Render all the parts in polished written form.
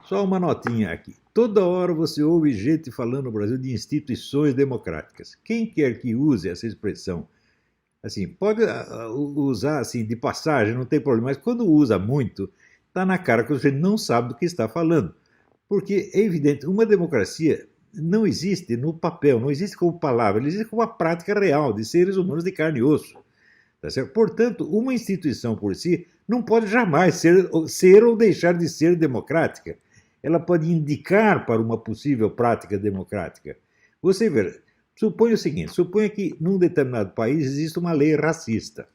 Só uma notinha aqui. Toda hora você ouve gente falando no Brasil de instituições democráticas. Quem quer que use essa expressão, assim, pode usar assim de passagem, não tem problema, mas quando usa muito, está na cara que você não sabe do que está falando. Porque é evidente, uma democracia não existe no papel, não existe como palavra, ela existe como uma prática real de seres humanos de carne e osso. Tá certo? Portanto, uma instituição por si não pode jamais ser ou deixar de ser democrática. Ela pode indicar para uma possível prática democrática. Você vê, suponha o seguinte, suponha que num determinado país existe uma lei racista.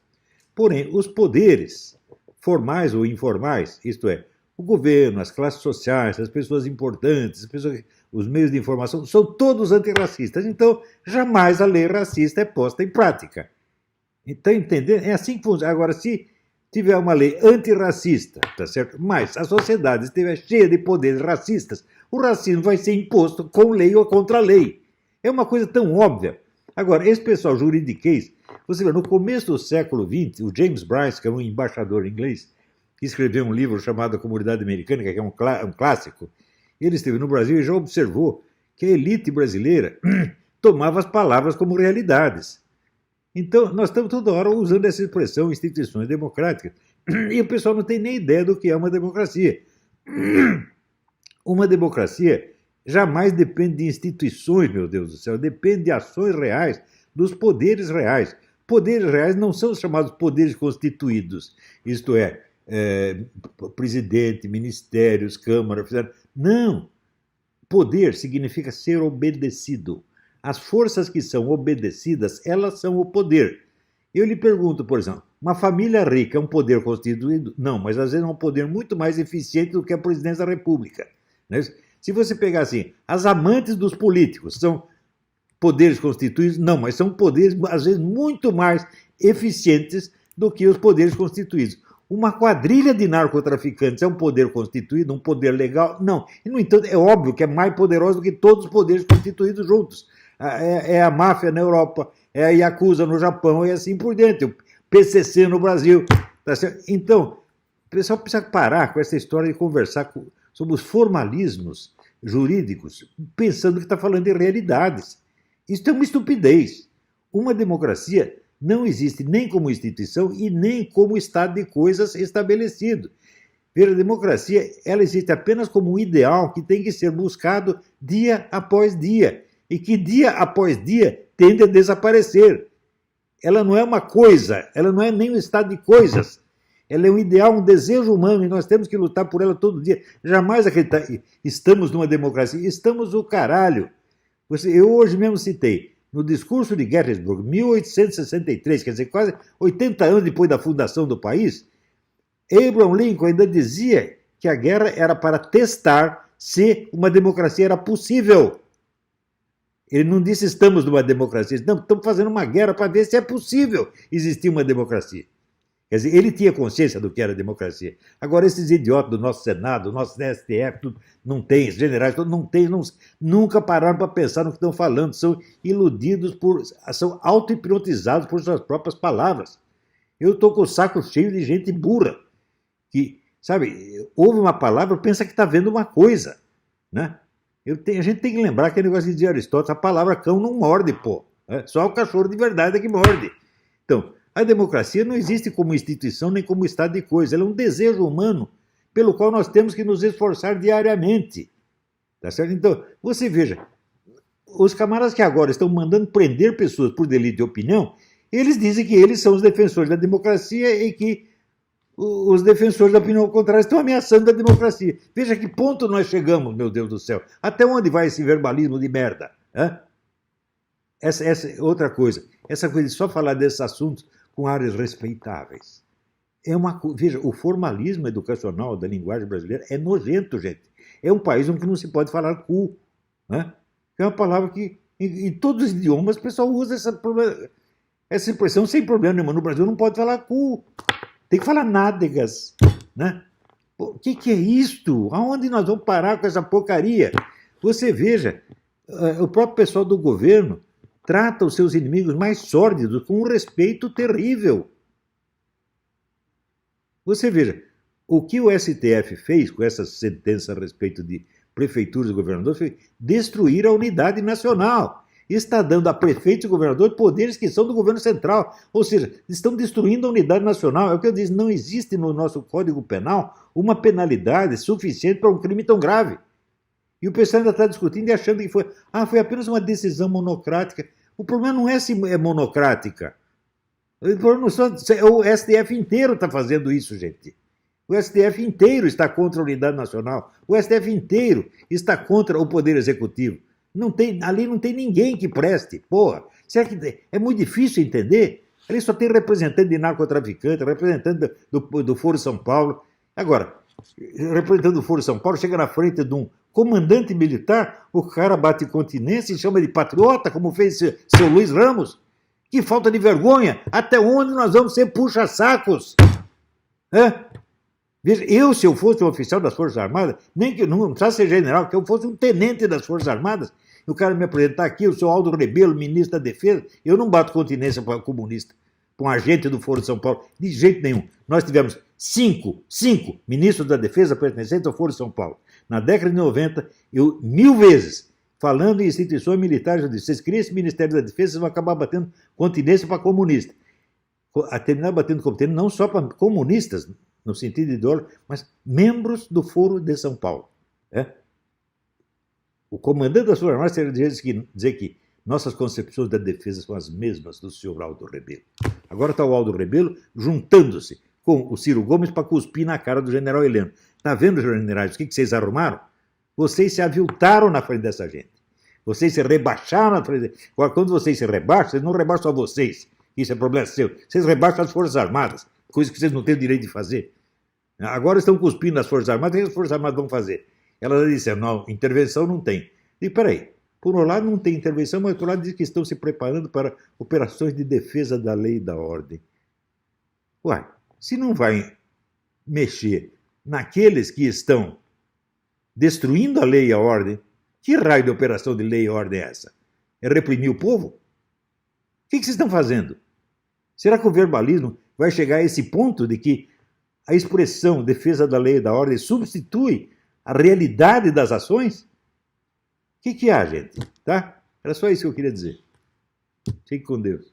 Porém, os poderes, formais ou informais, isto é, o governo, as classes sociais, as pessoas importantes, os meios de informação, são todos antirracistas. Então, jamais a lei racista é posta em prática. Está entendendo? É assim que funciona. Agora, se tiver uma lei antirracista, tá certo? Mas a sociedade estiver cheia de poderes racistas, o racismo vai ser imposto com lei ou contra lei. É uma coisa tão óbvia. Agora, esse pessoal juridiquês, você vê, no começo do século XX, o James Bryce, que é um embaixador inglês, que escreveu um livro chamado A Comunidade Americana, que é um clássico, ele esteve no Brasil e já observou que a elite brasileira tomava as palavras como realidades. Então, nós estamos toda hora usando essa expressão instituições democráticas, e o pessoal não tem nem ideia do que é uma democracia. Uma democracia jamais depende de instituições, meu Deus do céu, depende de ações reais, dos poderes reais. Poderes reais não são chamados poderes constituídos, isto é, presidente, ministérios, câmara, não. Poder significa ser obedecido. As forças que são obedecidas, elas são o poder. Eu lhe pergunto, por exemplo, uma família rica é um poder constituído? Não, mas às vezes é um poder muito mais eficiente do que a presidência da República. Né? Se você pegar assim, as amantes dos políticos são poderes constituídos? Não, mas são poderes, às vezes, muito mais eficientes do que os poderes constituídos. Uma quadrilha de narcotraficantes é um poder constituído, um poder legal? Não. E, no entanto, é óbvio que é mais poderoso do que todos os poderes constituídos juntos. É a máfia na Europa, é a Yakuza no Japão e assim por diante, o PCC no Brasil. Tá certo? Então, o pessoal precisa parar com essa história de conversar sobre os formalismos jurídicos, pensando que está falando de realidades. Isso é uma estupidez. Uma democracia não existe nem como instituição e nem como estado de coisas estabelecido. Veja, a democracia ela existe apenas como um ideal que tem que ser buscado dia após dia e que dia após dia tende a desaparecer. Ela não é uma coisa, ela não é nem um estado de coisas. Ela é um ideal, um desejo humano e nós temos que lutar por ela todo dia. Jamais acreditar, estamos numa democracia, estamos o caralho. Eu hoje mesmo citei, no discurso de Gettysburg, 1863, quer dizer, quase 80 anos depois da fundação do país, Abraham Lincoln ainda dizia que a guerra era para testar se uma democracia era possível. Ele não disse estamos numa democracia, não, estamos fazendo uma guerra para ver se é possível existir uma democracia. Quer dizer, ele tinha consciência do que era democracia. Agora, esses idiotas do nosso Senado, do nosso STF, tudo, não tem, os generais, não tem, nunca pararam para pensar no que estão falando, são iludidos, são auto-hipnotizados por suas próprias palavras. Eu estou com o saco cheio de gente burra, que, sabe, ouve uma palavra, pensa que está vendo uma coisa, né? A gente tem que lembrar aquele negócio de Aristóteles, a palavra cão não morde, pô. Né? Só o cachorro de verdade é que morde. Então, a democracia não existe como instituição nem como estado de coisa. Ela é um desejo humano pelo qual nós temos que nos esforçar diariamente. Tá certo? Então, você veja, os camaradas que agora estão mandando prender pessoas por delito de opinião, eles dizem que eles são os defensores da democracia e que os defensores da opinião contrária estão ameaçando a democracia. Veja que ponto nós chegamos, meu Deus do céu. Até onde vai esse verbalismo de merda? Hã? Essa é outra coisa. Essa coisa de só falar desses assuntos com áreas respeitáveis. Veja, o formalismo educacional da linguagem brasileira é nojento, gente. É um país onde não se pode falar cu. Né? É uma palavra que, em todos os idiomas, o pessoal usa essa expressão sem problema nenhum. No Brasil não pode falar cu. Tem que falar nádegas. Né? O que é isto? Aonde nós vamos parar com essa porcaria? Você veja, o próprio pessoal do governo trata os seus inimigos mais sórdidos com um respeito terrível. Você veja, O que o STF fez com essa sentença a respeito de prefeituras e governadores foi destruir a unidade nacional. Está dando a prefeitos e governadores poderes que são do governo central. Ou seja, estão destruindo a unidade nacional. É o que eu disse, não existe no nosso Código Penal uma penalidade suficiente para um crime tão grave. E o pessoal ainda está discutindo e achando que foi apenas uma decisão monocrática. O problema não é se é monocrática. O STF inteiro está fazendo isso, gente. O STF inteiro está contra a unidade nacional. O STF inteiro está contra o Poder Executivo. Ali não tem ninguém que preste. Porra, será que é muito difícil entender? Ali só tem representante de narcotraficante, representante do Foro São Paulo. Agora, representante do Foro São Paulo chega na frente de um comandante militar, o cara bate continência e chama de patriota, como fez seu Luiz Ramos. Que falta de vergonha! Até onde nós vamos ser puxa-sacos? Veja, se eu fosse um oficial das Forças Armadas, nem que não precisasse ser general, que eu fosse um tenente das Forças Armadas, e o cara me apresentar aqui, eu sou Aldo Rebelo, ministro da Defesa, eu não bato continência para comunista, para um agente do Foro de São Paulo, de jeito nenhum. Nós tivemos cinco ministros da Defesa pertencentes ao Foro de São Paulo. Na década de 90, eu 1000 vezes, falando em instituições militares, eu disse, vocês criam esse Ministério da Defesa, vocês vão acabar batendo continência para comunista. A terminar batendo continência não só para comunistas, no sentido ideológico, mas membros do Foro de São Paulo. O comandante das Forças Armadas teria dizer que nossas concepções da defesa são as mesmas do senhor Aldo Rebelo. Agora está o Aldo Rebelo juntando-se com o Ciro Gomes para cuspir na cara do general Heleno. Está vendo, generais, o que vocês arrumaram? Vocês se aviltaram na frente dessa gente. Vocês se rebaixaram na frente. Agora, quando vocês se rebaixam, vocês não rebaixam só vocês. Isso é problema seu. Vocês rebaixam as Forças Armadas, coisa que vocês não têm o direito de fazer. Agora estão cuspindo nas Forças Armadas, o que as Forças Armadas vão fazer? Elas disseram, não, intervenção não tem. E peraí, por um lado não tem intervenção, mas por outro lado diz que estão se preparando para operações de defesa da lei e da ordem. Uai, se não vai mexer naqueles que estão destruindo a lei e a ordem, que raio de operação de lei e ordem é essa? É reprimir o povo? O que vocês estão fazendo? Será que o verbalismo vai chegar a esse ponto de que a expressão defesa da lei e da ordem substitui a realidade das ações? O que há, gente? Tá? Era só isso que eu queria dizer. Fique com Deus.